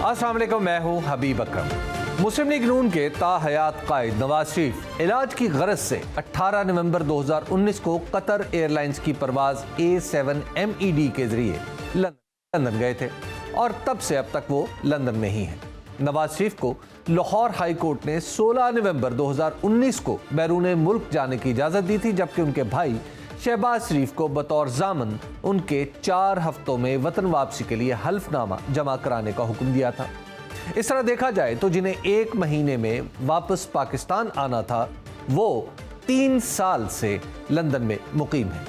अस्सलाम वालेकुम, मैं हूं हबीब अकरम। मुस्लिम लीग नून के ताहयात कायद नवाज शरीफ इलाज की गरज से 18 नवंबर 2019 को कतर एयरलाइंस की परवाज A7MED के जरिए लंदन गए थे और तब से अब तक वो लंदन में ही हैं। नवाज शरीफ को लाहौर हाई कोर्ट ने 16 नवंबर 2019 को बैरून मुल्क जाने की इजाज़त दी थी, जबकि उनके भाई शहबाज शरीफ को बतौर जामन उनके 4 हफ्तों में वतन वापसी के लिए हल्फनामा जमा कराने का हुक्म दिया था। इस तरह देखा जाए तो जिन्हें 1 महीने में वापस पाकिस्तान आना था, वो 3 साल से लंदन में मुकीम है।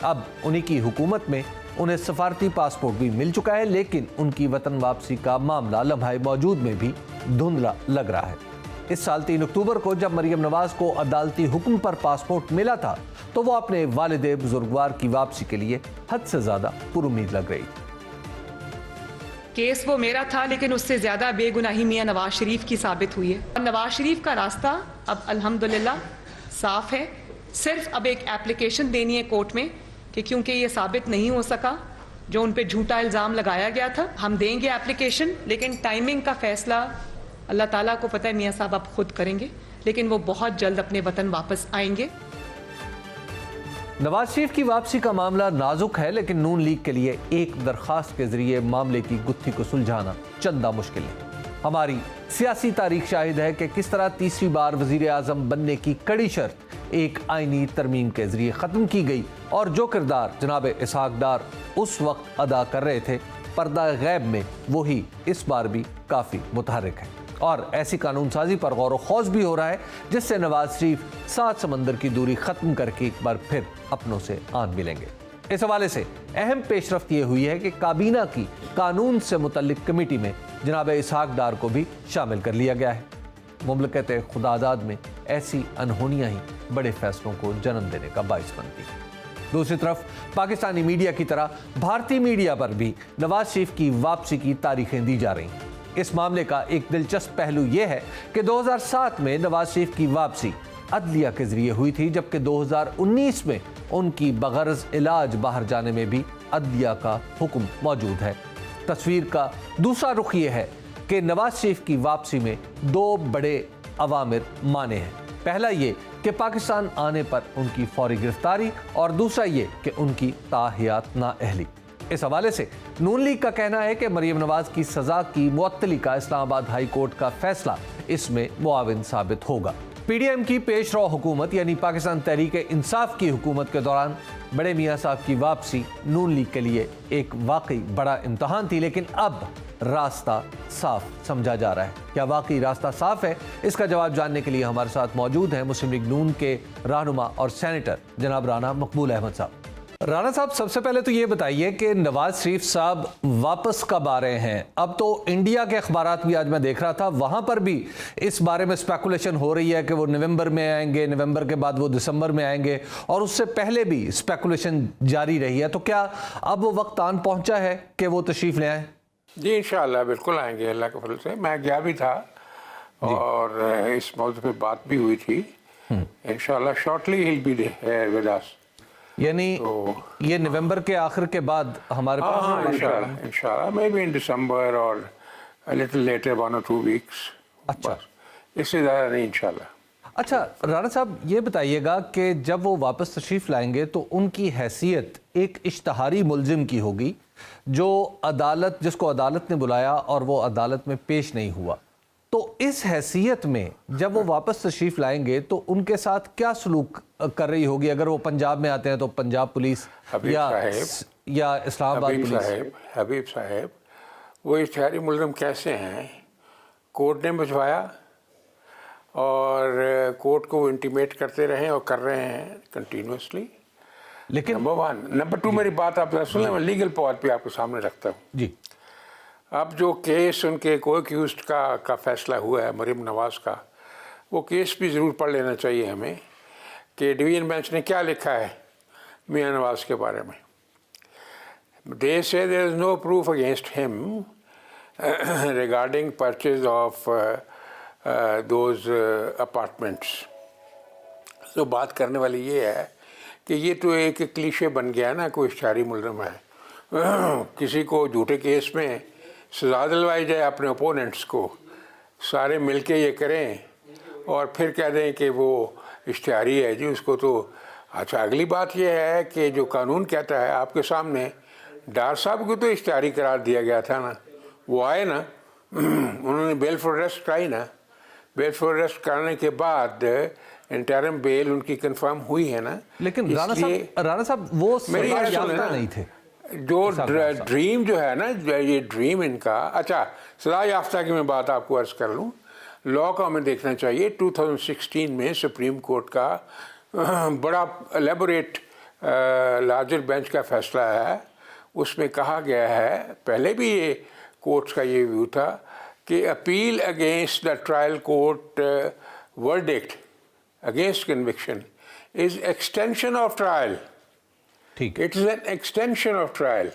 अब उन्हीं की हुकूमत में उन्हें सफारती पासपोर्ट भी मिल चुका है, लेकिन उनकी वतन वापसी का मामला लम्हाए मौजूद में भी धुंधला लग रहा है। इस साल 3 अक्टूबर को जब मरियम नवाज को अदालती हुक्म पर पासपोर्ट मिला था, तो वो अपने वालिदे बुजुर्गवार की वापसी के लिए हद से ज्यादा पुरुमीद लग रही। केस वो मेरा था, लेकिन उससे ज्यादा बेगुनाही मियां नवाज शरीफ की साबित हुई है। और नवाज शरीफ का रास्ता अब अल्हम्दुलिल्लाह साफ है। सिर्फ अब एक एप्लीकेशन देनी है कोर्ट में कि क्योंकि ये साबित नहीं हो सका जो उन पे झूठा इल्जाम लगाया गया था, हम देंगे एप्लीकेशन, लेकिन टाइमिंग का फैसला अल्लाह ताला को पता है, मियां साहब आप खुद करेंगे, लेकिन वो बहुत जल्द अपने वतन वापस आएंगे। नवाज शरीफ की वापसी का मामला नाजुक है, लेकिन नून लीग के लिए एक दरखास्त के जरिए मामले की गुत्थी को सुलझाना चंदा मुश्किल है। हमारी सियासी तारीख शाहिद है कि किस तरह तीसरी बार वजीर आजम बनने की कड़ी शर्त एक आईनी तरमीम के जरिए खत्म की गई और जो किरदार जनाब इसहाक डार उस वक्त अदा कर रहे थे, पर्दा गैब में वही इस बार भी काफी मुतहर्रिक है। और ऐसी कानून साजी पर गौर खौज भी हो रहा है, जिससे नवाज शरीफ 7 समंदर की दूरी खत्म करके एक बार फिर अपनों से आन मिलेंगे। इस हवाले से अहम पेशरफ्त ये हुई है कि काबीना की कानून से मुतल्लिक कमेटी में जनाब इसहाक डार को भी शामिल कर लिया गया है। मुमलकत खुदाजाद में ऐसी अनहोनियां ही बड़े फैसलों को जन्म देने का बाइस बनती है। दूसरी तरफ पाकिस्तानी मीडिया की तरह भारतीय मीडिया पर भी नवाज शरीफ की वापसी की तारीखें दी जा रही हैं। इस मामले का एक दिलचस्प पहलू यह है कि 2007 में नवाज शरीफ की वापसी अदलिया के जरिए हुई थी, जबकि 2019 में उनकी बगरज इलाज बाहर जाने में भी अदलिया का हुक्म मौजूद है। तस्वीर का दूसरा रुख यह है कि नवाज शरीफ की वापसी में 2 बड़े अवामिर माने हैं। पहला ये कि पाकिस्तान आने पर उनकी फौरी गिरफ्तारी और दूसरा ये कि उनकी ताहियात नाअहली। इस हवाले से नून लीग का कहना है कि मरियम नवाज की सजा की मुअत्तली का इस्लामाबाद हाई कोर्ट का फैसला इसमें मुआविन साबित होगा। PDM की पेशरो हुकूमत यानी पाकिस्तान तहरीक इंसाफ की हुकूमत के दौरान बड़े मियाँ साहब की वापसी नून लीग के लिए एक वाकई बड़ा इम्तहान थी, लेकिन अब रास्ता साफ समझा जा रहा है। क्या वाकई रास्ता साफ है? इसका जवाब जानने के लिए हमारे साथ मौजूद हैं मुस्लिम लीग नून के रहनुमा और सेनेटर जनाब राना मकबूल अहमद साहब। राना साहब, सबसे पहले तो ये बताइए कि नवाज शरीफ साहब वापस कब आ रहे हैं? अब तो इंडिया के अखबारात भी आज मैं देख रहा था, वहां पर भी इस बारे में स्पेकुलेशन हो रही है कि वो नवंबर में आएंगे, नवंबर के बाद वो दिसंबर में आएंगे, और उससे पहले भी स्पेकुलेशन जारी रही है। तो क्या अब वो वक्त आन पहुंचा है कि वो तशरीफ ले आए? जी इंशाअल्लाह बिल्कुल आएंगे, अल्लाह के फजल से। मैं गया भी था और इस मौजू पे बात भी हुई थी। इंशाअल्लाह shortly he will be with us. यानी ये नवंबर के आखिर के बाद हमारे पास इंशाल्लाह मे बी इन दिसंबर और लिटिल लेटर 1 or 2 वीक्स। अच्छा, इससे ज़्यादा नहीं इंशाल्लाह। अच्छा राना साहब, ये बताइएगा कि जब वो वापस तशरीफ लाएंगे तो उनकी हैसियत एक इश्तहारी मुलजिम की होगी, जो अदालत जिसको अदालत ने बुलाया और वो अदालत में पेश नहीं हुआ। तो इस हैसियत में जब वो वापस तशरीफ लाएंगे तो उनके साथ क्या सलूक कर रही होगी? अगर वो पंजाब में आते हैं तो पंजाब पुलिस या इस्लामाबाद पुलिस? हबीब साहब, वो इश्तहारी मुलजिम कैसे हैं? कोर्ट ने भिजवाया और कोर्ट को वो इंटीमेट करते रहे और कर रहे हैं कंटिन्यूसली। लेकिन नंबर 1। नंबर 2, मेरी बात आप सुन लें, मैं लीगल पॉइंट पे आपके सामने रखता हूँ जी। अब जो केस उनके को-एक्यूज्ड का फैसला हुआ है मरियम नवाज का, वो केस भी ज़रूर पढ़ लेना चाहिए हमें कि डिवीजन बेंच ने क्या लिखा है मियाँ नवाज के बारे में। They say there is no proof against him regarding purchase of those apartments. तो बात करने वाली ये है कि ये तो एक क्लीशे बन गया ना, कोई इश्तहारी मुलज़िम है किसी को झूठे केस में सजा दिलवाई जाए अपने ओपोनेंट्स को, सारे मिलके ये करें और फिर कह दें कि वो इश्तिहारी है जी उसको तो। अच्छा, अगली बात ये है कि जो कानून कहता है आपके सामने, डार साहब को तो इश्तिहारी करार दिया गया था ना, वो आए ना, उन्होंने बेल फॉर अरेस्ट कराई ना, बेल फॉर अरेस्ट कराने के बाद इंटरिम बेल उनकी कंफर्म हुई है ना। लेकिन राणा साहब वो मेरी याफ्ता नहीं थे। जो ड्रीम जो है ना, ये ड्रीम इनका, अच्छा सजा याफ्ता की मैं बात आपको अर्ज कर लूँ, लॉ का हमें देखना चाहिए। 2016 में सुप्रीम कोर्ट का बड़ा एलेबोरेट लार्जर बेंच का फैसला है, उसमें कहा गया है, पहले भी ये कोर्ट्स का ये व्यू था कि appeal against the trial court verdict against conviction is extension of trial. ठीक, it is an extension of trial.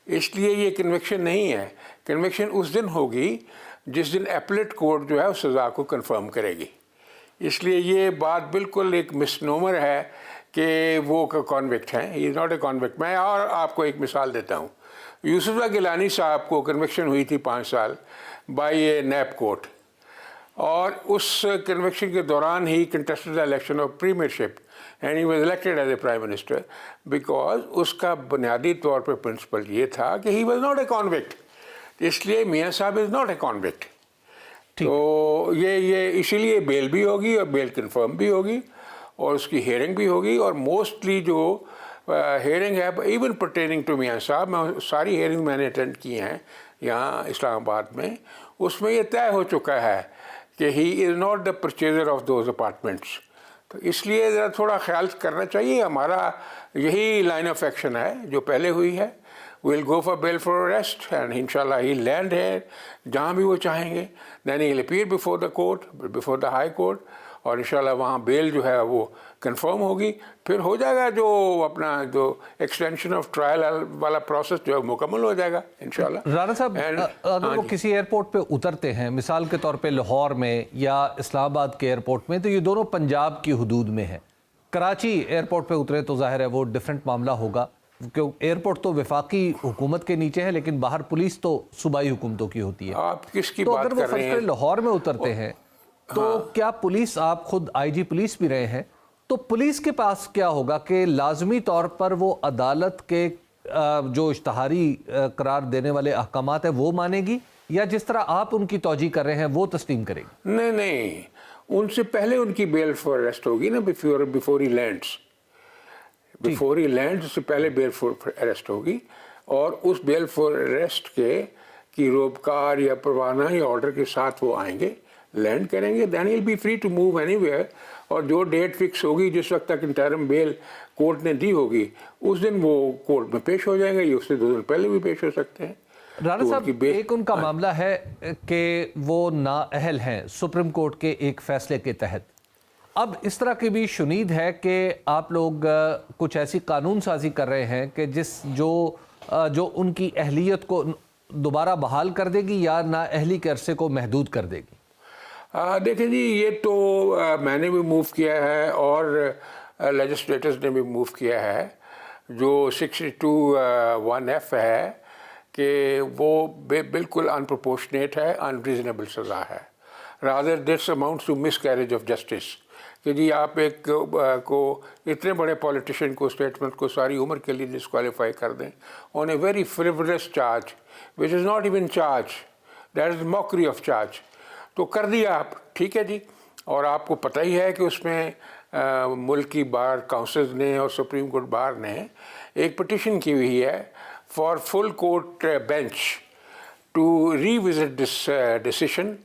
इसलिए ये कन्विक्शन नहीं है। कन्विक्शन उस दिन होगी जिस दिन एपलेट कोर्ट जो है उस सज़ा को कंफर्म करेगी। इसलिए ये बात बिल्कुल एक मिसनोमर है कि वो कॉन्विक्ट हैं। He is not a convict. मैं और आपको एक मिसाल देता हूँ। यूसुफ गिलानी साहब को कन्विक्शन हुई थी 5 साल बाई ए नैप कोर्ट, और उस कन्विक्शन के दौरान ही contested the election of premiership and he was elected as a prime minister, because उसका बुनियादी तौर पर प्रिंसिपल ये था कि he was not a convict. इसलिए मियाँ साहब इज़ नॉट ए कॉन्विक्ट। तो ये इसीलिए बेल भी होगी और बेल कंफर्म भी होगी और उसकी हेयरिंग भी होगी। और मोस्टली जो हेयरिंग है इवन पर्टेनिंग टू मियाँ साहब, मैं सारी हेयरिंग मैंने अटेंड की हैं यहाँ इस्लामाबाद में, उसमें ये तय हो चुका है कि he is not the purchaser of those apartments. तो इसलिए ज़रा थोड़ा ख्याल करना चाहिए। हमारा यही लाइन ऑफ एक्शन है जो पहले हुई है। We'll go for bail for arrest and inshallah he'll land here जहाँ भी वो चाहेंगे। Then he'll appear before the court, before the high court, और इंशाल्लाह वहाँ बेल जो है वो कंफर्म होगी। फिर हो जाएगा जो अपना जो एक्सटेंशन ऑफ ट्रायल वाला प्रोसेस जो है मुकम्मल हो जाएगा इंशाल्लाह। राणा साहब, अगर वो किसी एयरपोर्ट पे उतरते हैं, मिसाल के तौर पे लाहौर में या इस्लामाबाद के एयरपोर्ट में, तो ये दोनों पंजाब की हुदूद में है। कराची एयरपोर्ट पे उतरे तो जाहिर है वो डिफरेंट मामला होगा, क्योंकि एयरपोर्ट तो वफाकी हुकूमत के नीचे है, लेकिन बाहर पुलिस तो सूबाई हुकूमतों की होती है। आप किसकी तो बात अगर वो कर रहे हैं? लाहौर में उतरते हैं तो क्या पुलिस, आप खुद आईजी पुलिस भी रहे हैं, तो पुलिस के पास क्या होगा कि लाजमी तौर पर वो अदालत के जो इश्तहारी करार देने वाले अहकामात है वो मानेगी, या जिस तरह आप उनकी तौजी कर रहे हैं वो तस्लीम करेगी? नहीं, उनसे पहले उनकी बेल फॉर अरेस्ट होगी ना, before he lands. Before he land से पहले बेल फॉर अरेस्ट होगी, और उस बेल फॉर अरेस्ट के की रोबकार या परवाना या ऑर्डर के साथ वो आएंगे, लैंड करेंगे, then will be free to move anywhere. और जो डेट फिक्स होगी, जिस वक्त तक इंटरिम बेल कोर्ट ने दी होगी, उस दिन वो कोर्ट में पेश हो जाएंगे। ये उससे 2 दिन पहले भी पेश हो सकते हैं। राणा साहब, एक उनका मामला है कि वो नाअहल हैं सुप्रीम कोर्ट के एक फैसले के तहत। अब इस तरह की भी शुनीद है कि आप लोग कुछ ऐसी कानून साजी कर रहे हैं कि जो उनकी अहलियत को दोबारा बहाल कर देगी या नाअहली के अरसे को महदूद कर देगी। देखें जी, ये तो मैंने भी मूव किया है और लेजिस्लेटर्स ने भी मूव किया है। जो 62(1)(f) है कि वो बिल्कुल अनप्रोपोर्शनेट है, अनरीजनेबल सज़ा है। Rather this amounts to miscarriage of justice कि जी आप एक को इतने बड़े पॉलिटिशियन को, स्टेटमेंट को सारी उम्र के लिए डिस्क्वालीफाई कर दें on a very frivolous charge which is not even charge, that is mockery of charge. तो कर दिया आप, ठीक है जी। और आपको पता ही है कि उसमें मुल्क की बार काउंसिल ने और सुप्रीम कोर्ट बार ने एक पिटिशन की हुई है for full court bench to revisit this decision,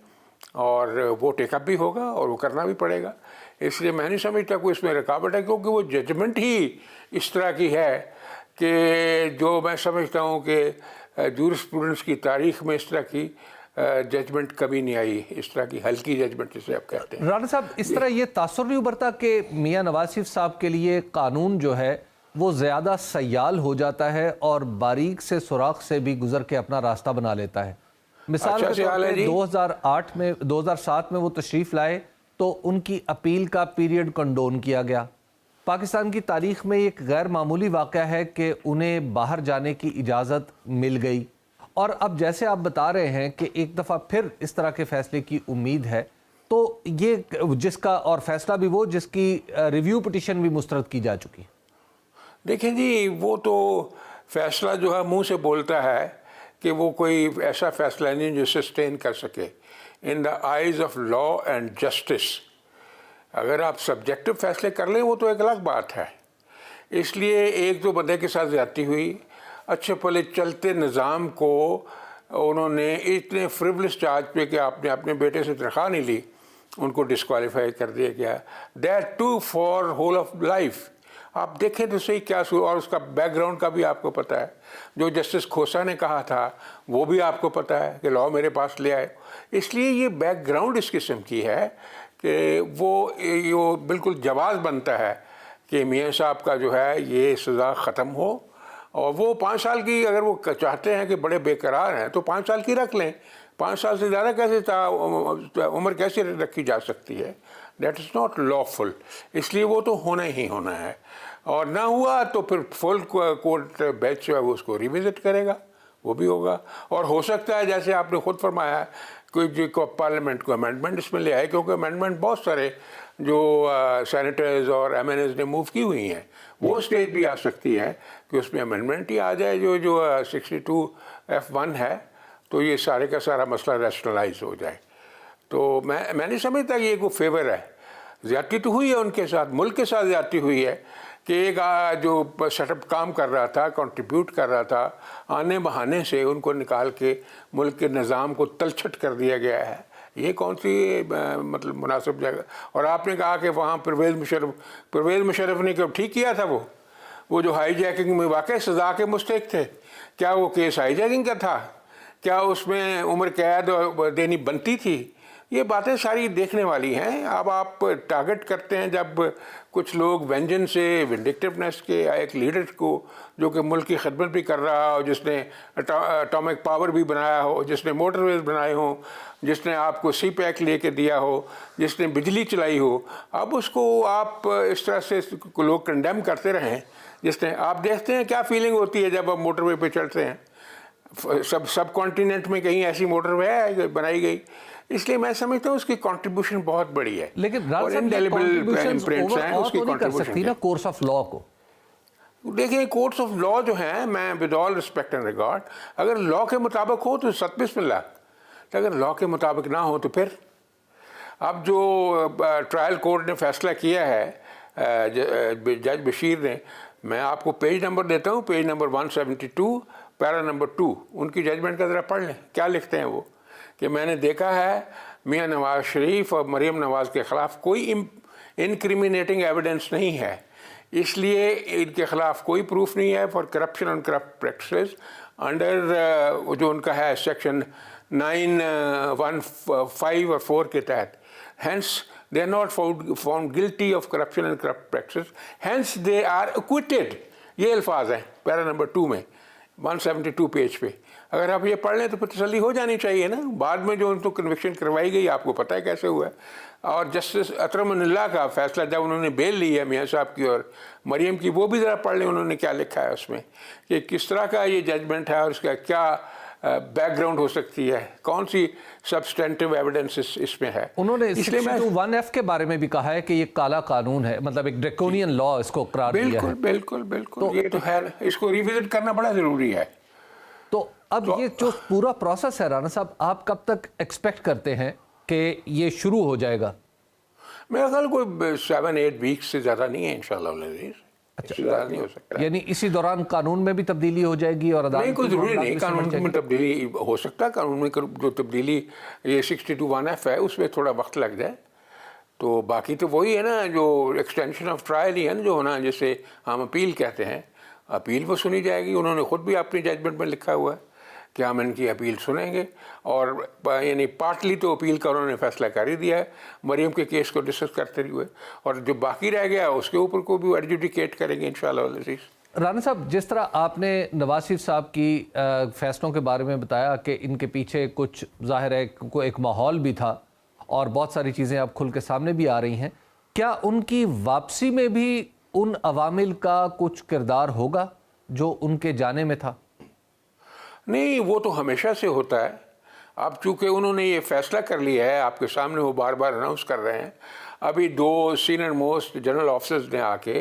और वो टेकअप भी होगा और वो करना भी पड़ेगा। इसलिए मैं नहीं समझता कोई इसमें रुकावट है, क्योंकि वो जजमेंट ही इस तरह की है कि जो मैं समझता हूँ कि जूरिस्प्रूडेंस की तारीख में इस तरह की जजमेंट कभी नहीं आई, इस तरह की हल्की जजमेंट जिसे आप कहते हैं। राणा साहब, इस तरह ये तासुर नहीं उभरता कि मियाँ नवाज शरीफ साहब के लिए कानून जो है वो ज़्यादा सयाल हो जाता है और बारीक से सुराख से भी गुजर के अपना रास्ता बना लेता है? मिसाल के तौर पे 2007 में वो तशरीफ़ लाए तो उनकी अपील का पीरियड कंडोन किया गया। पाकिस्तान की तारीख में एक गैर मामूली वाक़या है कि उन्हें बाहर जाने की इजाज़त मिल गई, और अब जैसे आप बता रहे हैं कि एक दफ़ा फिर इस तरह के फैसले की उम्मीद है, तो ये जिसका और फैसला भी वो जिसकी रिव्यू पिटीशन भी मुस्तरद की जा चुकी है। देखें जी, वो तो फैसला जो है मुंह से बोलता है कि वो कोई ऐसा फैसला नहीं जो सस्टेन कर सके in the eyes of law and justice. अगर आप सब्जेक्टिव फैसले कर लें वो तो एक अलग बात है। इसलिए एक दो बंदे के साथ ज़्यादती हुई, अच्छे भले चलते निज़ाम को उन्होंने इतने फ्रिवलेस चार्ज पे कि आपने अपने बेटे से तनख्वाह नहीं ली, उनको डिस्क्वालीफाई कर दिया गया, that too for whole of life. आप देखें तो सही क्या और उसका बैकग्राउंड का भी आपको पता है। जो जस्टिस खोसा ने कहा था वो भी आपको पता है कि लॉ मेरे पास ले आए। इसलिए ये बैकग्राउंड इस किस्म की है कि वो बिल्कुल जवाज़ बनता है कि मियाँ साहब का जो है ये सज़ा ख़त्म हो। और वो 5 साल की अगर वो चाहते हैं कि बड़े बेकरार हैं तो 5 साल की रख लें। 5 साल से ज़्यादा कैसे उम्र कैसे रखी जा सकती है? That is not lawful. इसलिए वो तो होना ही होना है, और ना हुआ तो फिर फुल कोर्ट बेंच जो है वो उसको रिविजिट करेगा, वो भी होगा। और हो सकता है जैसे आपने खुद फरमाया कोई पार्लियामेंट को अमेंडमेंट इसमें ले आए, क्योंकि अमेंडमेंट बहुत सारे जो सेनेटर्स और एमएनएस ने मूव की हुई हैं, वो स्टेज भी आ सकती है कि उसमें अमेंडमेंट ही आ जाए जो 62F1 है, तो ये सारे का सारा मसला रैशनलाइज हो जाए। तो मैं नहीं समझता कि ये कोई फेवर है। ज़्यादती तो हुई है उनके साथ, मुल्क के साथ ज़्यादती हुई है कि एक जो सेटअप काम कर रहा था, कंट्रीब्यूट कर रहा था, आने बहाने से उनको निकाल के मुल्क के निज़ाम को तलछट कर दिया गया है। ये कौन सी मतलब मुनासिब जगह। और आपने कहा कि वहाँ परवेज़ मुशर्रफ ने क्यों ठीक किया था वो जो हाई जैकिंग में वाकई सज़ा के मुस्तहिक थे। क्या वो केस हाई जैकिंग का था? क्या उसमें उम्र कैद देनी बनती थी? ये बातें सारी देखने वाली हैं। अब आप टारगेट करते हैं जब कुछ लोग व्यंजन से विंडिक्टिवनेस के एक लीडर को जो कि मुल्क की खिदमत भी कर रहा हो, जिसने एटॉमिक पावर भी बनाया हो, जिसने मोटरवेज बनाए हो, जिसने आपको सी पैक लेके दिया हो, जिसने बिजली चलाई हो, अब उसको आप इस तरह से लोग कंडेम करते रहें। जिसने आप देखते हैं क्या फीलिंग होती है जब आप मोटरवे पे चलते हैं। सब कॉन्टिनेंट में कहीं ऐसी मोटरवे है बनाई गई। इसलिए मैं समझता हूँ उसकी कंट्रीब्यूशन बहुत बड़ी है। लेकिन कोर्स ऑफ लॉ को देखिए, कोर्ट्स ऑफ लॉ जो हैं, मैं with all respect and regard, अगर लॉ के मुताबिक हो तो बिस्मिल्लाह, तो अगर लॉ के मुताबिक ना हो तो फिर अब जो ट्रायल कोर्ट ने फैसला किया है जज बशीर ने, मैं आपको पेज नंबर देता हूँ, पेज नंबर 172 पैरा नंबर 2, उनकी जजमेंट का ज़रा पढ़ लें। क्या लिखते हैं वो कि मैंने देखा है मियां नवाज शरीफ और मरीम नवाज के ख़िलाफ़ कोई इनक्रिमिनेटिंग एविडेंस नहीं है, इसलिए इनके ख़िलाफ़ कोई प्रूफ नहीं है for corruption and corrupt practices under जो उनका है सेक्शन 915 और 4 के तहत। Hence they are not found guilty of corruption and corrupt practices, hence they are acquitted। ये अल्फाज हैं पैरा नंबर 2 में 172 पेज पे। अगर आप ये पढ़ लें तो फिर तसल्ली हो जानी चाहिए ना। बाद में जो उनको कन्विक्शन करवाई गई आपको पता है कैसे हुआ है। और जस्टिस अतरमुल्लाह का फैसला जब उन्होंने बेल ली है मियाँ साहब की और मरीम की, वो भी ज़रा पढ़ लें उन्होंने क्या लिखा है उसमें कि किस तरह का ये जजमेंट है और उसका क्या बैकग्राउंड हो सकती है, कौन सी सब्सटेंटिव एविडेंस इसमें है। उन्होंने 61F के बारे में भी कहा है कि ये काला कानून है, मतलब एक ड्रैकोनियन लॉ इसको करार दिया है। बिल्कुल तो ये तो है, इसको रिविजिट करना बड़ा ज़रूरी है। तो अब ये जो पूरा प्रोसेस है राना साहब, आप कब तक एक्सपेक्ट करते हैं कि ये शुरू हो जाएगा? मेरा ख्याल कोई 7-8 वीक्स से ज़्यादा नहीं है इंशाल्लाह। अच्छा, नहीं हो सकता। यानी इसी दौरान कानून में भी तब्दीली हो जाएगी और नहीं, कोई ज़रूरी नहीं कानून में तब्दीली हो सकता है। कानून में जो तब्दीली ये 62(1)(f) है उसमें थोड़ा वक्त लग जाए, तो बाकी तो वही है ना, जो एक्सटेंशन ऑफ ट्रायल ही है ना जो होना, जिसे हम अपील कहते हैं। अपील वो सुनी जाएगी। उन्होंने ख़ुद भी अपनी जजमेंट में लिखा हुआ है कि हम इनकी अपील सुनेंगे, और यानी पार्टली तो अपील का उन्होंने फैसला कर ही दिया है मरीम के केस को डिस्कस करते हुए, और जो बाकी रह गया उसके ऊपर को भी एडजुडिकेट करेंगे इंशाल्लाह। राना साहब, जिस तरह आपने नवाज शरीफ साहब की फैसलों के बारे में बताया कि इनके पीछे कुछ ज़ाहिर है को एक माहौल भी था और बहुत सारी चीज़ें अब खुल के सामने भी आ रही हैं, क्या उनकी वापसी में भी उन अवामिल का कुछ किरदार होगा जो उनके जाने में था? नहीं, वो तो हमेशा से होता है। अब चूंकि उन्होंने ये फैसला कर लिया है, आपके सामने वो बार बार अनाउंस कर रहे हैं। अभी 2 सीनियर मोस्ट जनरल ऑफिसर्स ने आके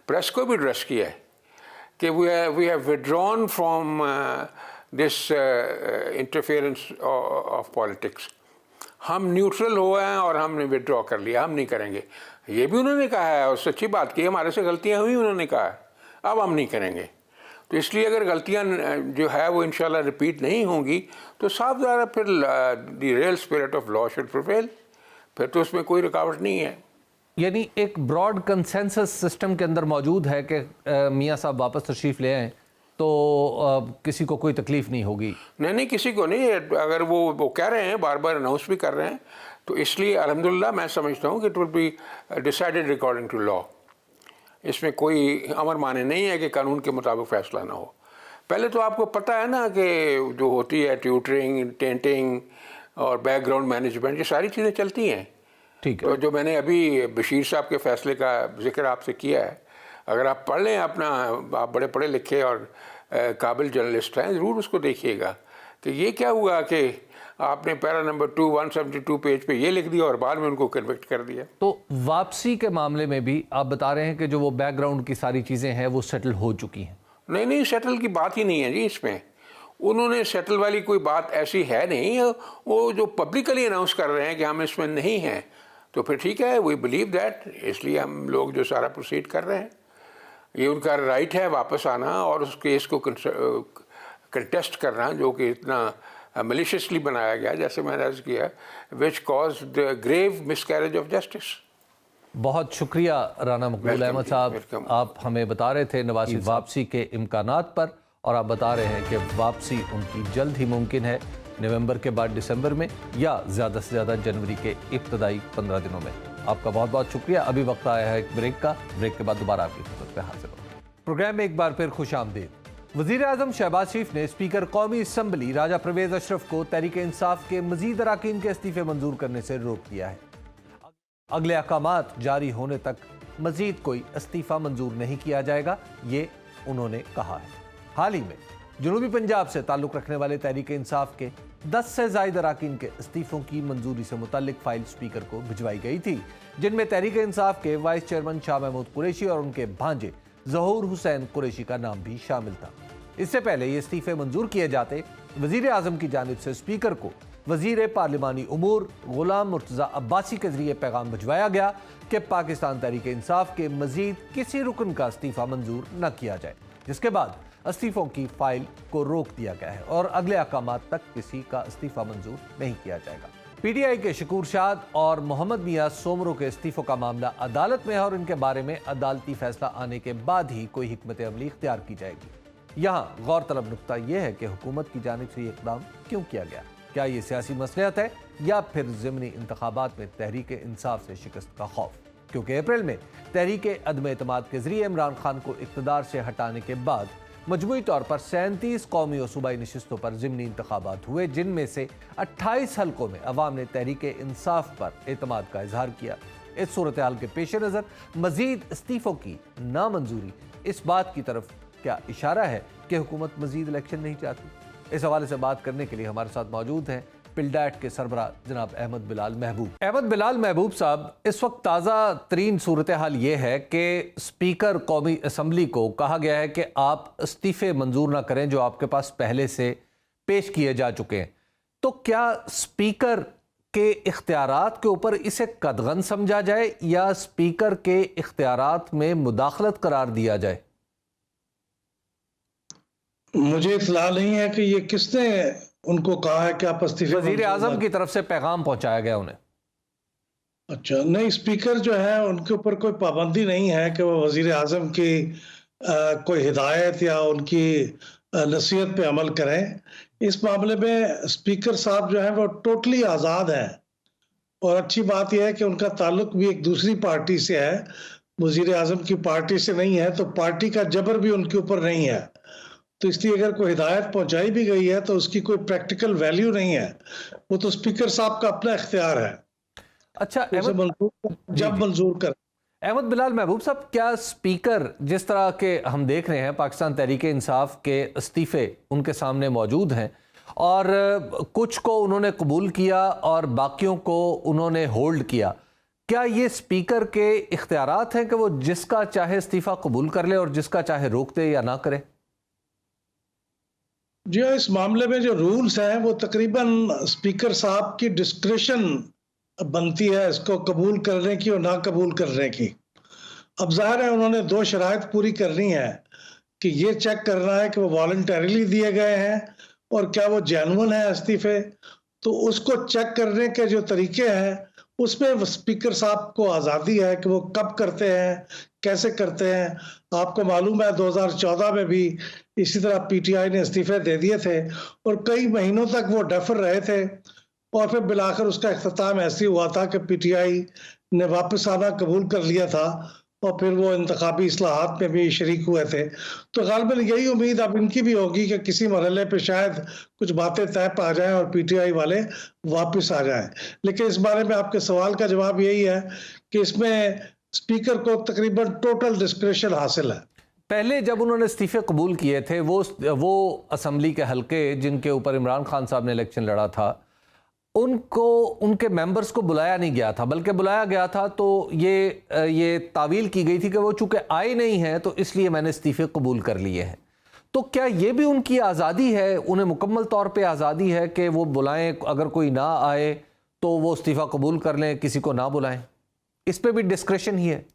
प्रेस को भी एड्रेस किया है कि we have withdrawn from this interference of politics. हम न्यूट्रल हो गए हैं और हमने विड्रॉ कर लिया, हम नहीं करेंगे। ये भी उन्होंने कहा है और सच्ची बात की, हमारे से गलतियां हुई, उन्होंने कहा है अब हम नहीं करेंगे। तो इसलिए अगर गलतियां जो है वो इंशाल्लाह रिपीट नहीं होंगी तो साफ ज़ाहिर फिर the real spirit of law should prevail, फिर तो उसमें कोई रुकावट नहीं है। यानी एक ब्रॉड कंसेंसस सिस्टम के अंदर मौजूद है कि मियाँ साहब वापस तशरीफ़ ले आएँ तो किसी को कोई तकलीफ़ नहीं होगी। नहीं, किसी को नहीं। अगर वो कह रहे हैं, बार बार अनाउंस भी कर रहे हैं, तो इसलिए अल्हम्दुलिल्लाह मैं समझता हूँ कि it will be decided according to law. इसमें कोई अमर माने नहीं है कि कानून के मुताबिक फ़ैसला ना हो। पहले तो आपको पता है ना कि जो होती है ट्यूटरिंग, टेंटिंग और बैकग्राउंड मैनेजमेंट, ये सारी चीज़ें चलती हैं। ठीक है। तो जो मैंने अभी बशीर साहब के फ़ैसले का जिक्र आपसे किया है, अगर आप पढ़ लें अपना, आप बड़े पढ़े लिखे और काबिल जर्नलिस्ट हैं, ज़रूर उसको देखिएगा कि ये क्या हुआ कि आपने पैरा नंबर 2 172 पेज पे ये लिख दिया और बाद में उनको कन्विक्ट कर दिया। तो वापसी के मामले में भी आप बता रहे हैं कि जो वो बैकग्राउंड की सारी चीज़ें हैं वो सेटल हो चुकी हैं? नहीं, सेटल की बात ही नहीं है जी इसमें। उन्होंने सेटल वाली कोई बात ऐसी है नहीं। वो जो पब्लिकली अनाउंस कर रहे हैं कि हम इसमें नहीं हैं, तो फिर ठीक है, वी बिलीव दैट। इसलिए हम लोग जो सारा प्रोसीड कर रहे हैं, ये उनका राइट है वापस आना और उस केस को कंटेस्ट करना जो कि इतना मलिशियसली बनाया गया, जैसे मैंने अर्ज किया, which cause the grave miscarriage of justice. बहुत शुक्रिया राना मकबूल अहमद साहब, आप हमें बता रहे थे नवाज शरीफ वापसी के इम्कानात पर, और आप बता रहे हैं कि वापसी उनकी जल्द ही मुमकिन है, नवंबर के बाद दिसंबर में या ज़्यादा से ज़्यादा जनवरी के इब्तदाई 15 दिनों में। आपका बहुत बहुत शुक्रिया। अभी वक्त आया है एक ब्रेक का, ब्रेक के बाद दोबारा आपकी खिदमत में हाजिर होंगे। प्रोग्राम में एक बार फिर खुश आमदीद। वज़ीर आज़म शहबाज शरीफ ने स्पीकर कौमी असम्बली राजा परवेज़ अशरफ को तहरीक इंसाफ के मजीद अरकान के इस्तीफे मंजूर करने से रोक दिया है। अगले अहकामात जारी होने तक मजीद कोई इस्तीफा मंजूर नहीं किया जाएगा, ये उन्होंने कहा है। हाल ही में जनूबी पंजाब से ताल्लुक़ रखने वाले तहरीक इंसाफ के 10 से ज़ायद अरकान के इस्तीफ़ों की मंजूरी से मुतल्लिक फ़ाइल स्पीकर को भिजवाई गई थी, जिनमें तहरीक इंसाफ के वाइस चेयरमैन शाह महमूद कुरैशी और उनके भांजे ज़हूर हुसैन कुरैशी का नाम भी शामिल था। इससे पहले ये इस्तीफ़े मंजूर किए जाते वज़ीर आज़म की जानिब से स्पीकर को वज़ीर पार्लिमानी उमूर गुलाम मुर्तज़ा अब्बासी के ज़रिए पैगाम भिजवाया गया कि पाकिस्तान तहरीक इंसाफ के मज़ीद किसी रुकन का इस्तीफ़ा मंजूर न किया जाए, जिसके बाद इस्तीफ़ों की फाइल को रोक दिया गया है और अगले अहकामात तक किसी का इस्तीफ़ा मंजूर नहीं किया जाएगा। PTI के शकूर शाद और मोहम्मद मियां सोमरो के इस्तीफ़ों का मामला अदालत में है और इनके बारे में अदालती फैसला आने के बाद ही कोई हिकमत अमली इख्तियार की जाएगी। यहाँ गौरतलब नुक्ता यह है कि हुकूमत की जानिब से ये इक़दाम क्यों किया गया। क्या ये सियासी मसलियत है या फिर ज़िमनी इंतखाबात में तहरीक इंसाफ से शिकस्त का खौफ? क्योंकि अप्रैल में तहरीक अदम एतमाद के जरिए इमरान खान को इक़्तिदार से हटाने के बाद मजमूई तौर पर 37 कौमी और सूबाई नशिस्तों पर ज़िमनी इंतखाबात हुए, जिनमें से 28 हल्कों में अवाम ने तहरीक इंसाफ पर एतमाद का इजहार किया। इस सूरत हाल के पेश नज़र मजीद इस्तीफ़ों की नामंजूरी इस बात की तरफ क्या इशारा है कि हुकूमत मजीद इलेक्शन नहीं चाहती? इस हवाले से बात करने के लिए हमारे साथ मौजूद हैं पिलडैट के सरबराह जनाब अहमद बिलाल महबूब। अहमद बिलाल महबूब साहब, इस वक्त ताज़ा तरीन सूरत हाल ये है कि स्पीकर कौमी असम्बली को कहा गया है कि आप इस्तीफ़े मंजूर ना करें जो आपके पास पहले से पेश किए जा चुके हैं। तो क्या स्पीकर के इख्तियारात के ऊपर इसे कदगन समझा जाए या स्पीकर के इख्तियारात में मुदाखलत करार दिया जाए? मुझे इत्तला नहीं है कि ये किसने उनको कहा है कि आप इस्तीफे। वज़ीर आज़म की तरफ से पैगाम पहुंचाया गया उन्हें। अच्छा, नहीं, स्पीकर जो है उनके ऊपर कोई पाबंदी नहीं है कि वो वज़ीर आज़म की कोई हिदायत या उनकी नसीहत पे अमल करें। इस मामले में स्पीकर साहब जो है वो टोटली आज़ाद हैं और अच्छी बात यह है कि उनका ताल्लुक भी एक दूसरी पार्टी से है, वज़ीर आज़म की पार्टी से नहीं है, तो पार्टी का जबर भी उनके ऊपर नहीं है। तो इसलिए अगर कोई हिदायत पहुंचाई भी गई है तो उसकी कोई प्रैक्टिकल वैल्यू नहीं है, वो तो स्पीकर साहब का अपना इख्तियार है। अच्छा, जब मंजूर कर। अहमद बिलाल महबूब साहब, क्या स्पीकर जिस तरह के हम देख रहे हैं, पाकिस्तान तहरीक इंसाफ के इस्तीफे उनके सामने मौजूद हैं और कुछ को उन्होंने कबूल किया और बाकियों को उन्होंने होल्ड किया, क्या ये स्पीकर के इख्तियारात हैं कि वो जिसका चाहे इस्तीफा कबूल कर ले और जिसका चाहे रोक दे या ना करे? जी हाँ, इस मामले में जो रूल्स हैं वो तकरीबन स्पीकर साहब की डिस्क्रिशन बनती है इसको कबूल करने की और ना कबूल करने की। अब जाहिर है उन्होंने 2 शराइत पूरी करनी है कि ये चेक करना है कि वो वॉलंटरीली दिए गए हैं और क्या वो जेन्युइन है इस्तीफे। तो उसको चेक करने के जो तरीके हैं उसमें स्पीकर साहब को आज़ादी है कि वो कब करते हैं, कैसे करते हैं। आपको मालूम है 2014 में भी इसी तरह पीटीआई ने इस्तीफे दे दिए थे और कई महीनों तक वो डफर रहे थे और फिर बिलाखिर उसका इख्तिताम ऐसे हुआ था कि पीटीआई ने वापस आना कबूल कर लिया था और फिर वो इंतखाबी इस्लाहात में भी शरीक हुए थे। तो गालिबन यही उम्मीद अब इनकी भी होगी कि किसी मरहले पे शायद कुछ बातें तय पा जाएं और पीटीआई वाले वापस आ जाएं। लेकिन इस बारे में आपके सवाल का जवाब यही है कि इसमें स्पीकर को तकरीबन टोटल डिस्क्रेशन हासिल है। पहले जब उन्होंने इस्तीफे कबूल किए थे वो असम्बली के हल्के जिनके ऊपर इमरान खान साहब ने इलेक्शन लड़ा था, उनको उनके मेंबर्स को बुलाया नहीं गया था, बल्कि बुलाया गया था तो ये तावील की गई थी कि वो चूंकि आए नहीं हैं तो इसलिए मैंने इस्तीफे कबूल कर लिए हैं। तो क्या ये भी उनकी आज़ादी है, उन्हें मुकम्मल तौर पे आज़ादी है कि वो बुलाएं, अगर कोई ना आए तो वो इस्तीफा कबूल कर लें, किसी को ना बुलाएं? इस पे भी डिस्क्रेशन ही है।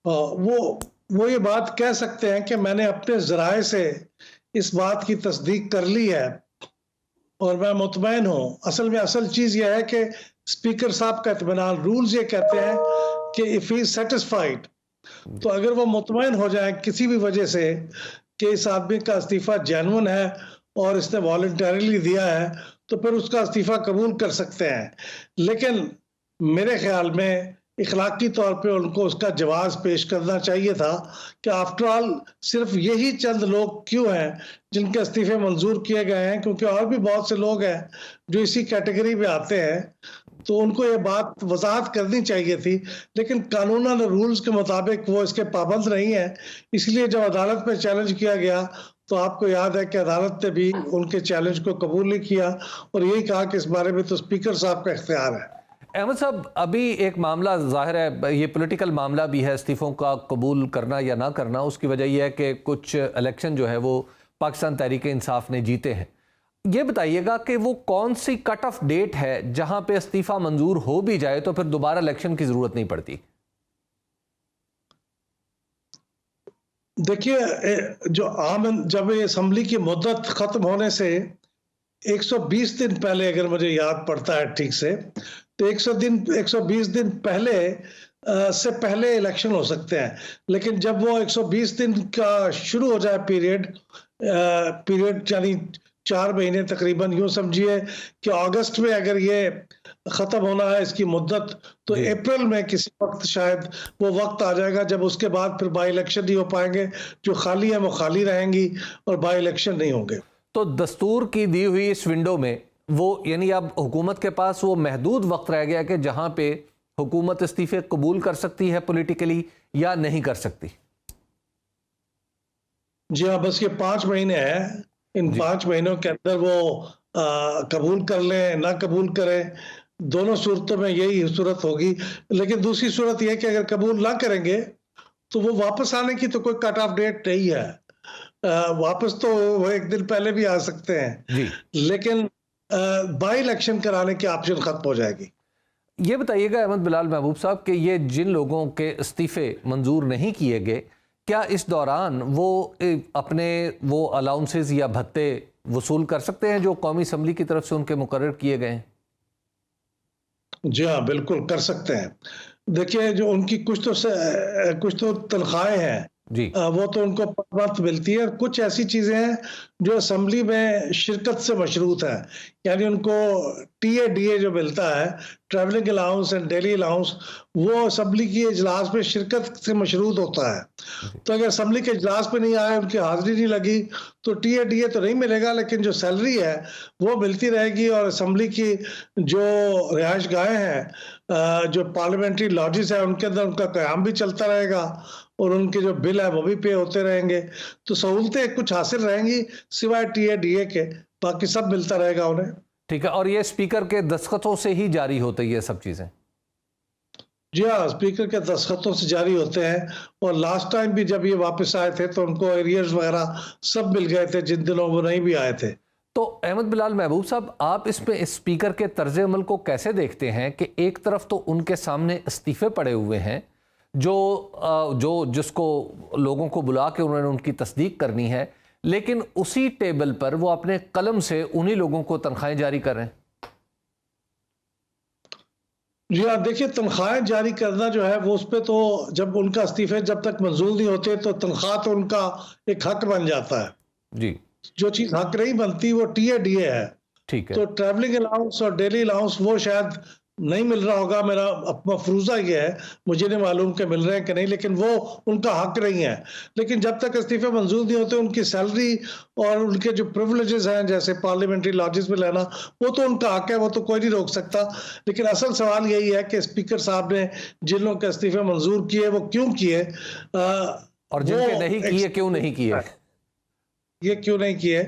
वो ये बात कह सकते हैं कि मैंने अपने ज़राए से इस बात की तस्दीक कर ली है और मैं मुतमईन हूँ। असल में असल चीज़ यह है कि स्पीकर साहब का इत्मीनान, रूल्स ये कहते हैं कि इफ़ ही सेटिस्फाइड, तो अगर वो मुतमईन हो जाए किसी भी वजह से कि इस आदमी का इस्तीफा जेन्युइन है और इसने वॉलंटरीली दिया है, तो फिर उसका इस्तीफा कबूल कर सकते हैं। लेकिन मेरे ख्याल में इखलाकी तौर पे उनको उसका जवाब पेश करना चाहिए था कि आफ्टर ऑल सिर्फ यही चंद लोग क्यों हैं जिनके इस्तीफे मंजूर किए गए हैं, क्योंकि और भी बहुत से लोग हैं जो इसी कैटेगरी में आते हैं। तो उनको ये बात वजाहत करनी चाहिए थी, लेकिन कानूनन रूल्स के मुताबिक वो इसके पाबंद नहीं है। इसलिए जब अदालत में चैलेंज किया गया तो आपको याद है कि अदालत ने भी उनके चैलेंज को कबूल नहीं किया और यही कहा कि इस बारे में तो स्पीकर साहब का इख्तियार है। अहमद साहब, अभी एक मामला जाहिर है, ये पॉलिटिकल मामला भी है, इस्तीफों का कबूल करना या ना करना। उसकी वजह यह है कि कुछ इलेक्शन जो है वो पाकिस्तान तहरीक इंसाफ ने जीते हैं। ये बताइएगा कि वो कौन सी कट ऑफ डेट है जहां पे इस्तीफा मंजूर हो भी जाए तो फिर दोबारा इलेक्शन की जरूरत नहीं पड़ती? देखिए, जब ये असम्बली की मुद्दत खत्म होने से 120 दिन पहले, अगर मुझे याद पड़ता है ठीक से, तो 120 दिन पहले से पहले इलेक्शन हो सकते हैं। लेकिन जब वो 120 दिन का शुरू हो जाए पीरियड यानी 4 महीने तकरीबन, यूं समझिए कि अगस्त में अगर ये ख़त्म होना है इसकी मुद्दत, तो अप्रैल में किसी वक्त शायद वो वक्त आ जाएगा जब उसके बाद फिर बाई इलेक्शन नहीं हो पाएंगे। जो खाली है वो खाली रहेंगी और बाई इलेक्शन नहीं होंगे। तो दस्तूर की दी हुई इस विंडो में वो, यानी अब हुकूमत के पास वो महदूद वक्त रह गया कि जहां पे हुकूमत इस्तीफे कबूल कर सकती है पॉलिटिकली या नहीं कर सकती। जी हाँ, बस ये 5 महीने हैं। इन 5 महीनों के अंदर वो कबूल कर लें ना कबूल करें, दोनों सूरतों में यही सूरत होगी। लेकिन दूसरी सूरत यह कि अगर कबूल ना करेंगे तो वो वापस आने की तो कोई कट ऑफ डेट नहीं है। वापस तो वो एक दिन पहले भी आ सकते हैं, लेकिन बाई इलेक्शन कराने की ऑप्शन खत्म हो जाएगी। ये बताइएगा अहमद बिलाल महबूब साहब कि ये जिन लोगों के इस्तीफे मंजूर नहीं किए गए, क्या इस दौरान वो अपने वो अलाउंसेस या भत्ते वसूल कर सकते हैं जो कौमी असम्बली की तरफ से उनके मुकर्रर किए गए हैं? जी हाँ, बिल्कुल कर सकते हैं। देखिए, जो उनकी कुछ तो तनख्वाहें हैं जी, वो तो उनको परमत मिलती है। कुछ ऐसी चीजें हैं जो असम्बली में शिरकत से मशरूत है, यानी उनको टीए जो मिलता है, travelling allowance and daily allowance, वो असम्बली की इजलास में शिरकत से मशरूत होता है। तो अगर असम्बली के इजलास पे नहीं आए, उनकी हाजिरी नहीं लगी, तो टीए तो नहीं मिलेगा, लेकिन जो सैलरी है वो मिलती रहेगी और असम्बली की जो रिहाइश गाहें हैं जो पार्लियामेंट्री लॉजेस है उनके अंदर उनका क़याम भी चलता रहेगा और उनके जो बिल है वो भी पे होते रहेंगे। तो सहूलतें कुछ हासिल रहेंगी सिवाय टीए डीए के, बाकी सब मिलता रहेगा उन्हें। ठीक है, और ये स्पीकर के दस्तखतों से ही जारी होती है सब चीजें? जी हाँ, स्पीकर के दस्तखतों से जारी होते हैं। और लास्ट टाइम भी जब ये वापस आए थे तो उनको एरियर्स वगैरह सब मिल गए थे जिन दिनों वो नहीं भी आए थे। तो अहमद बिलाल महबूब साहब, आप इसमें इस स्पीकर के तर्ज अमल को कैसे देखते हैं कि एक तरफ तो उनके सामने इस्तीफे पड़े हुए हैं जिसको लोगों को बुला के उन्होंने उनकी तस्दीक करनी है, लेकिन उसी टेबल पर वो अपने कलम से उन्हीं लोगों को तनख्वाहें जारी कर रहे हैं? जी हाँ, देखिए तनख्वाहें जारी करना जो है वो उस पे तो जब उनका इस्तीफे जब तक मंजूर नहीं होते तो तनख्वाह तो उनका एक हक बन जाता है। जी, जो चीज हक नहीं बनती वो टीए डीए है। ठीक है। तो ट्रैवलिंग अलाउंस और डेली अलाउंस वो शायद नहीं मिल रहा होगा, मेरा मफरूजा ये है, मुझे नहीं मालूम कि मिल रहे हैं कि नहीं, लेकिन वो उनका हक नहीं है। लेकिन जब तक इस्तीफे मंजूर नहीं होते उनकी सैलरी और उनके जो प्रिविलेजेस हैं जैसे पार्लियामेंट्री लॉजेस में लेना वो तो उनका हक है, वो तो कोई नहीं रोक सकता। लेकिन असल सवाल यही है कि स्पीकर साहब ने जिन लोगों के इस्तीफे मंजूर किए वो क्यों किए, और जिनके नहीं किए क्यों नहीं किए, ये क्यों नहीं किए।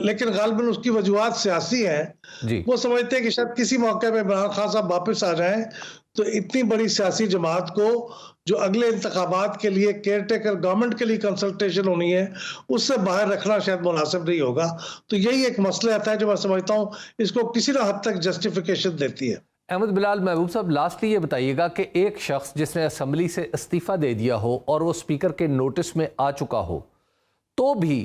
लेकिन गालिबन उसकी वजूहात सियासी हैं। जी। वो समझते हैं कि शायद किसी मौके पे इमरान खान साहब वापस आ जाएं तो इतनी बड़ी सियासी जमात को जो अगले इंतखाबात के लिए केयर टेकर गवर्नमेंट के लिए कंसल्टेशन होनी है उससे बाहर रखना शायद मुनासिब नहीं होगा। तो यही एक मसला आता है जो मैं समझता हूँ इसको किसी ना हद तक जस्टिफिकेशन देती है। अहमद बिलाल महबूब साहब, लास्टली ये बताइएगा कि एक शख्स जिसने असेंबली से इस्तीफा दे दिया हो और वो स्पीकर के नोटिस में आ चुका हो, तो भी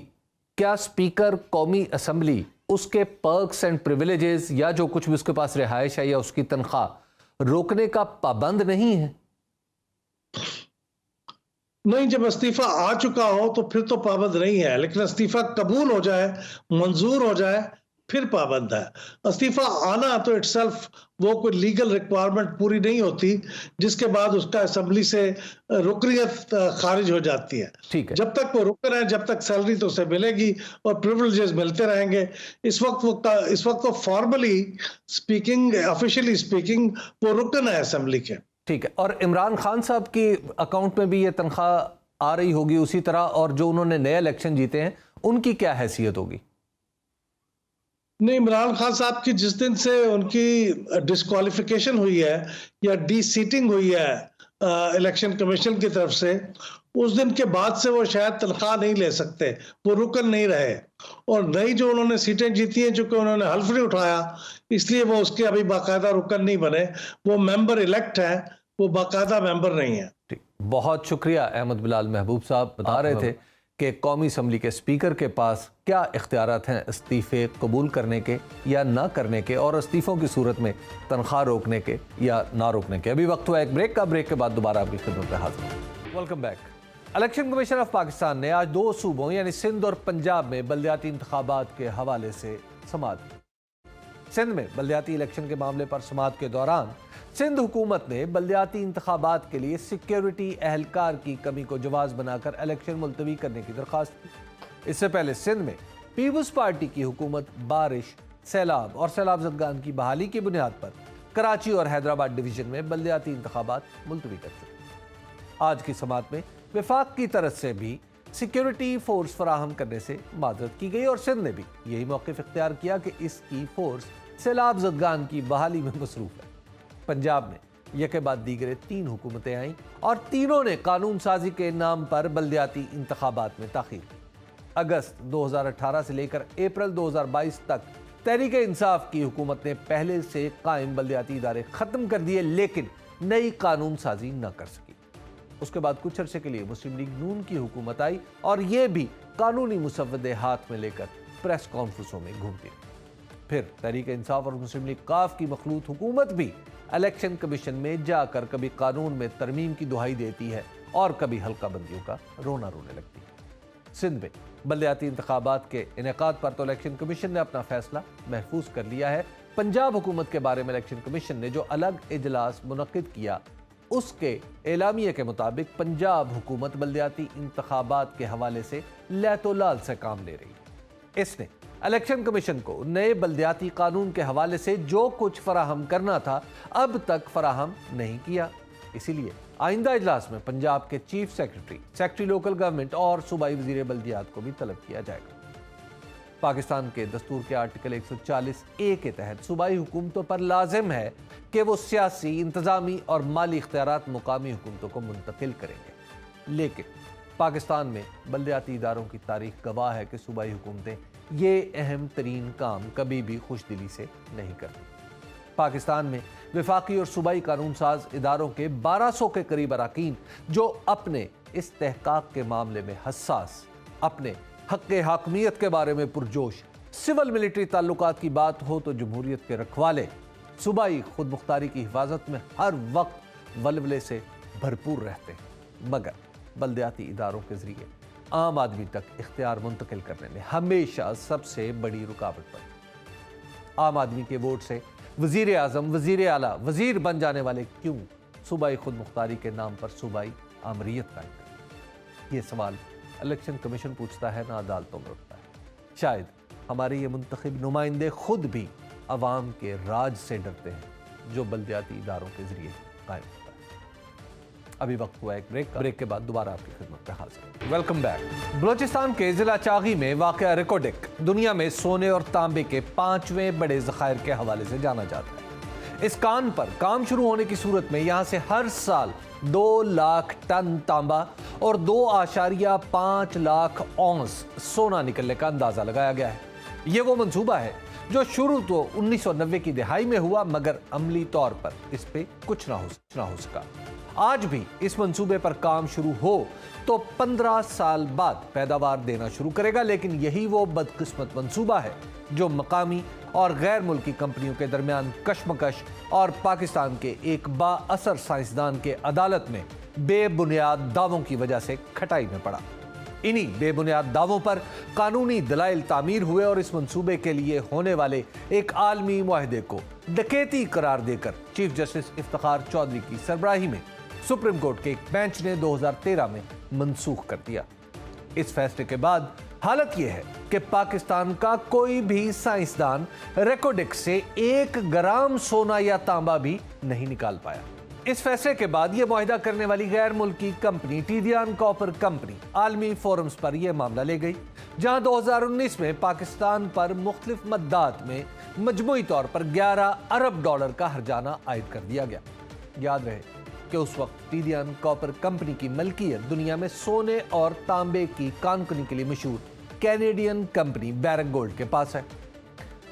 क्या स्पीकर कौमी असेंबली उसके पर्क्स एंड प्रिविलेजेस या जो कुछ भी उसके पास रिहाइश है या उसकी तनख्वाह रोकने का पाबंद नहीं है? नहीं, जब इस्तीफा आ चुका हो तो फिर तो पाबंद नहीं है, लेकिन इस्तीफा कबूल हो जाए, मंजूर हो जाए, फिर पाबंद है। इस्तीफा आना तो इटसेल्फ वो कोई लीगल रिक्वायरमेंट पूरी नहीं होती जिसके बाद उसका असेंबली से रुकनियत खारिज हो जाती है। ठीक है। जब तक वो रुकन है जब तक सैलरी तो उसे मिलेगी और प्रिविलेजेस मिलते रहेंगे। इस वक्त वो फॉर्मली स्पीकिंग, ऑफिशियली स्पीकिंग वो रुकन है असेंबली के। ठीक है, और इमरान खान साहब के अकाउंट में भी ये तनख्वाह आ रही होगी उसी तरह, और जो उन्होंने नए इलेक्शन जीते हैं उनकी क्या हैसियत होगी? नहीं, इमरान खान साहब की जिस दिन से उनकी डिस्क्वालिफिकेशन हुई है या डी सीटिंग हुई है इलेक्शन कमीशन की तरफ से, उस दिन के बाद से वो शायद तनख्वाह नहीं ले सकते, वो रुकन नहीं रहे। और नई जो उन्होंने सीटें जीती हैं चूंकि उन्होंने हल्फ नहीं उठाया इसलिए वो उसके अभी बाकायदा रुकन नहीं बने, वो मेंबर इलेक्ट है, वो बाकायदा मेंबर नहीं है। ठीक, बहुत शुक्रिया अहमद बिलाल महबूब साहब। बता रहे थे कि कौमी असम्बली के स्पीकर के पास क्या इख्तियारात हैं इस्तीफ़े कबूल करने के या ना करने के, और इस्तीफ़ों की सूरत में तनख्वाह रोकने के या ना रोकने के। अभी वक्त हुआ एक ब्रेक का, ब्रेक के बाद दोबारा आपकी खिदमत में हाजिर। Welcome back. Election commission of Pakistan ने आज 2 सूबों यानी सिंध और पंजाब में बल्दियाती इंतखाबात के हवाले से समाअत की। सिंध में बल्दियाती इलेक्शन के मामले पर समाअत के दौरान सिंध हुकूमत ने बल्दियाती इंतखाबात के लिए सिक्योरिटी एहलकार की कमी को जवाज़ बनाकर इलेक्शन मुलतवी करने की दरख्वास्त की। इससे पहले सिंध में पीपल्स पार्टी की हुकूमत बारिश, सैलाब और सैलाब ज़दगान की बहाली की बुनियाद पर कराची और हैदराबाद डिवीजन में बल्दियाती इंतखाबात मुलतवी कर चुकी। आज की समाअत में वफाक की तरफ से भी सिक्योरिटी फोर्स फराहम करने से माजरत की गई और सिंध ने भी यही मौक़िफ़ इख्तियार किया कि इसकी फोर्स सैलाब ज़दगान की बहाली में मसरूफ़ है। पंजाब में यह के बाद दीगरे 3 हुकूमतें आईं और तीनों ने कानून साजी के नाम पर बल्दियाती इंतखाबात में ताख़ीर की। अगस्त 2018 से लेकर अप्रैल 2022 तक तहरीक इंसाफ की हुकूमत ने पहले से कायम बल्दियाती इदारे ख़त्म कर दिए, लेकिन नई कानून साजी न कर सकी। उसके बाद कुछ अरसे के लिए मुस्लिम लीग नून की हुकूमत आई और ये भी कानूनी मुसव्वदे हाथ में लेकर प्रेस कॉन्फ्रेंसों में घूमती रही। फिर तहरीक इंसाफ और मुस्लिम लीग काफ की मखलूत हुकूमत भी इलेक्शन कमीशन में जाकर कभी कानून में तरमीम की दुहाई देती है और कभी हल्का बंदियों का रोना रोने लगती है। सिंध में बल्दियाती इंतखाबात के इनेकाद पर तो इलेक्शन कमीशन ने अपना फैसला महफूज कर लिया है। पंजाब हुकूमत के बारे में इलेक्शन कमीशन ने जो अलग इजलास मुनक्किद किया उसके एलामिये के मुताबिक पंजाब हुकूमत बल्दियाती इंतखाबात के हवाले से लैतो लाल से काम ले रही है। इसने इलेक्शन कमीशन को नए बल्दियाती कानून के हवाले से जो कुछ फराहम करना था अब तक फराहम नहीं किया। इसीलिए आइंदा इजलास में पंजाब के चीफ सेक्रेटरी लोकल गवर्नमेंट और सूबाई वजीर बल्दियात को भी तलब किया जाएगा। पाकिस्तान के दस्तूर के आर्टिकल 140A के तहत सूबाई हुकूमतों पर लाजिम है कि वो सियासी, इंतजामी और माली इख्तियारात मुकामी हुकूमतों को मुंतकिल करेंगे। लेकिन पाकिस्तान में बल्दियाती इदारों की तारीख गवाह है कि सूबाई हुकूमतें ये अहम तरीन काम कभी भी खुशदिली से नहीं करती। पाकिस्तान में वफाकी और सूबाई कानून साज इदारों के 1200 के करीब अरकान जो अपने इस्तेहकाक के मामले में हसास, अपने हक़ हाकमियत के बारे में पुरजोश, सिविल मिलिट्री ताल्लुकात की बात हो तो जमहूरियत के रखवाले, सूबाई खुद मुख्तारी की हिफाजत में हर वक्त वलवले से भरपूर रहते हैं, मगर बल्दियाती इदारों के जरिए आम आदमी तक इख्तियार मुंतकिल करने में हमेशा सबसे बड़ी रुकावट पड़ी। आम आदमी के वोट से वजीर आज़म, वजीर आला, वजीर बन जाने वाले क्यों सूबाई खुद मुख्तारी के नाम पर सूबाई आमरीत कायम करें? ये सवाल इलेक्शन कमीशन पूछता है, ना अदालतों में उठता है। शायद हमारे ये मुंतखब नुमाइंदे खुद भी अवाम के राज से डरते हैं जो बल्दियाती इदारों के जरिए कायम होता है। अभी वक्त हुआ एक ब्रेक के बाद दोबारा आपकी खिदमत में हाजिर। Welcome back. बलोचिस्तान के जिला चागी में वाक़या रेकोडिक दुनिया में सोने और तांबे के 5वें बड़े ज़खायर के हवाले से जाना जाता है। इस कान पर काम शुरू होने की सूरत में यहाँ से हर साल 2 लाख टन तांबा और 2.5 लाख औंस सोना निकलने का अंदाजा लगाया गया है। ये वो मंसूबा है जो शुरू तो 1990 की दिहाई में हुआ, मगर अमली तौर पर इस पे कुछ ना हो सका। आज भी इस मंसूबे पर काम शुरू हो तो 15 साल बाद पैदावार देना शुरू करेगा, लेकिन यही वो बदकिस्मत मंसूबा है जो मकामी और गैर मुल्की कंपनियों के दरमियान कशमकश और पाकिस्तान के एक बाअसर साइंसदान के अदालत में बेबुनियाद दावों की वजह से खटाई में पड़ा। इन्हीं बेबुनियाद दावों पर कानूनी दलाइल तामीर हुए और इस मंसूबे के लिए होने वाले एक आलमी मुआहदे को डकैती करार देकर चीफ जस्टिस इफ्तिखार चौधरी की सरबराही में सुप्रीम कोर्ट के एक बेंच ने 2013 में मंसूख कर दिया। इस फैसले के बाद हालत यह है कि पाकिस्तान का कोई भी साइंसदान रेकोडिक से 1 ग्राम सोना या तांबा भी नहीं निकाल पाया। इस फैसले के बाद यह मुआहिदा करने वाली गैर मुल्की कंपनी टीडियन कॉपर कंपनी आलमी फोरम्स पर यह मामला ले गई, जहां 2019 में पाकिस्तान पर मुख्तलिफ मद्दात में मजमूई तौर पर $11 अरब का हर्जाना आयद कर दिया गया। याद रहे कि उस वक्त टीडियन कॉपर कंपनी की मलकियत दुनिया में सोने और तांबे की कानकुनी के लिए मशहूर कैनेडियन कंपनी बैरक गोल्ड के पास है।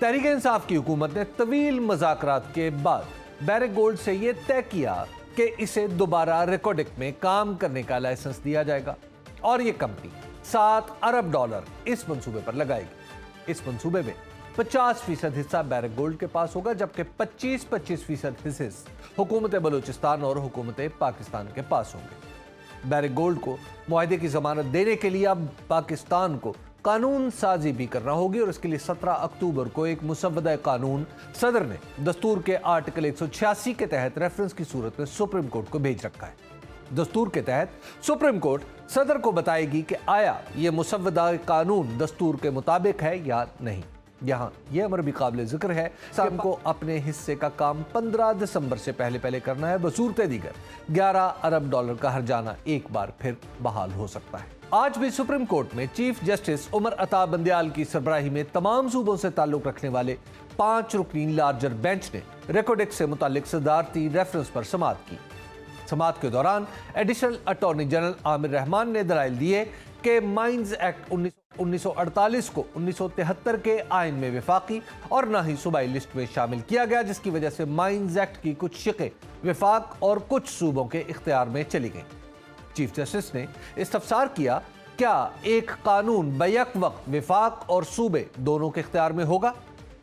तहरीक इंसाफ की हुकूमत ने तवील मुज़ाकरात के बाद बैरक गोल्ड से यह तय किया कि इसे दोबारा रेकोडिक में काम करने का लाइसेंस दिया जाएगा और यह कंपनी $7 अरब इस मंसूबे पर लगाएगी। इस मंसूबे में 50% हिस्सा बैरक गोल्ड के पास होगा, जबकि 25% हिस्से हुकूमत बलूचिस्तान और हुकूमत पाकिस्तान के पास होंगे। बैरक गोल्ड को मुआहदे की जमानत देने के लिए अब पाकिस्तान को कानून साजी भी करना होगी और इसके लिए 17 अक्टूबर को एक मुसव्वदा कानून सदर ने दस्तूर के आर्टिकल 186 के तहत रेफरेंस की सूरत में सुप्रीम कोर्ट को भेज रखा है। दस्तूर के तहत सुप्रीम कोर्ट सदर को बताएगी कि आया यह मुसव्वदा कानून दस्तूर के मुताबिक है या नहीं। यहाँ यह अमर भी काबिल जिक्र है कि को अपने हिस्से का काम 15 दिसंबर से पहले करना है। बसूरत दीगर $11 अरब का हर्जाना एक बार फिर बहाल हो सकता है। आज भी सुप्रीम कोर्ट में चीफ जस्टिस उमर अता बंदियाल की सरबराही में तमाम सूबों से ताल्लुक रखने वाले 5 रुकनी लार्जर बेंच ने रेकोडिक से मुतालिक सदारती रेफरेंस पर समाअत की। समाअत के दौरान additional attorney general Aamir Rahman ने दलाइल दिए कि माइंस एक्ट 1948 को 1973 के आइन में विफाकी और न ही सूबाई लिस्ट में शामिल किया गया, जिसकी वजह से माइंस एक्ट की कुछ शिक़ें विफाक और कुछ सूबों के इख्तियार में चली गईं। चीफ जस्टिस ने इस्तफसार किया, क्या एक कानून बैक वक्त विफाक और सूबे दोनों के इख्तियार में होगा?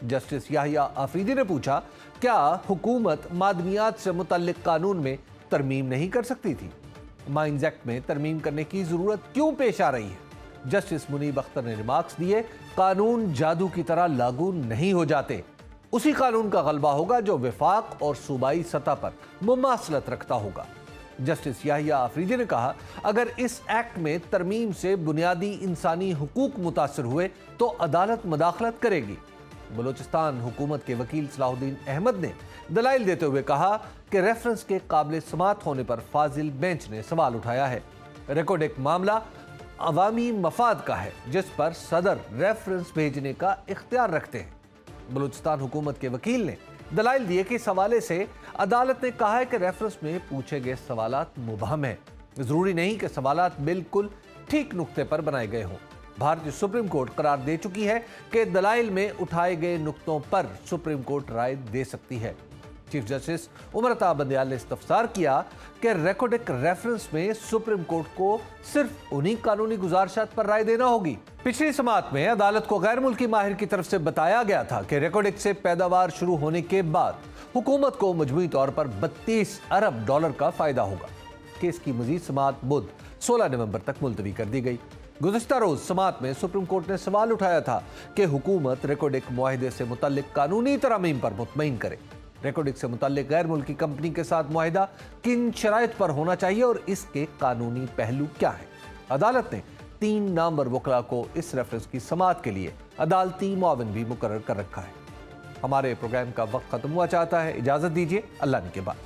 जस्टिस याहिया आफरीदी ने पूछा, क्या हुकूमत मादनियात से मुतल्लिक कानून में तरमीम नहीं कर सकती थी? माइंस एक्ट में तरमीम करने की जरूरत क्यों पेश आ रही है? जस्टिस मुनीब अख्तर ने रिमार्क्स दिए, कानून जादू की तरह लागू नहीं हो जाते, उसी कानून का गलबा होगा जो विफाक और सूबाई सतह पर मुमासलत रखता होगा। जस्टिस याहिया आफरीदी ने कहा, अगर इस एक्ट में तरमीम से बुनियादी इंसानी हुकूक मुतासर हुए तो अदालत मुदाखलत करेगी। बलूचिस्तान हुकूमत के वकील सलाहुद्दीन अहमद ने दलाइल देते हुए कहा कि रेफरेंस के काबिल समात होने पर फाजिल बेंच ने सवाल उठाया है। रिकॉर्ड एक मामला अवामी मफाद का है जिस पर सदर रेफरेंस भेजने का इख्तियार रखते हैं। बलूचिस्तान हुकूमत के वकील ने दलाइल दिए कि इस हवाले से अदालत ने कहा है कि रेफरेंस में पूछे गए सवालात मुबहम है, जरूरी नहीं कि सवालात बिल्कुल ठीक नुक्ते पर बनाए गए हों। भारतीय सुप्रीम कोर्ट करार दे चुकी है कि दलाइल में उठाए गए नुक्तों पर सुप्रीम कोर्ट राय दे सकती है। चीफ जस्टिस उमर अता बंदयाल ने इस्तफसार किया कि रिकॉर्डिक रेफरेंस में सुप्रीम कोर्ट को सिर्फ उन्हीं कानूनी गुजारिशात पर राय देना होगी। पिछली समाअत में अदालत को गैर मुल्की माहिर की तरफ से बताया गया था कि रिकॉर्डिक से पैदावार शुरू होने के बाद हुकूमत को मजमूई तौर पर 32 अरब डॉलर का फायदा होगा। केस की मजीद समाअत बुध 16 नवंबर तक मुलतवी कर दी गई। गुज़िश्ता रोज समाअत में सुप्रीम कोर्ट ने सवाल उठाया था कि हुकूमत रिकॉर्डिक मुआहिदे से मुतल्लिक कानूनी तरमीम पर मुतमईन करे। रिकॉर्डिक से मुतल्लिक गैर मुल्की कंपनी के साथ मुआहिदा किन शराइत पर होना चाहिए और इसके कानूनी पहलू क्या है। अदालत ने 3 नामवर वकला को इस रेफरेंस की समाअत के लिए अदालती मुआविन भी मुकर्रर कर रखा है। हमारे प्रोग्राम का वक्त खत्म हुआ चाहता है, इजाजत दीजिए, अल्लाह ने के बाद।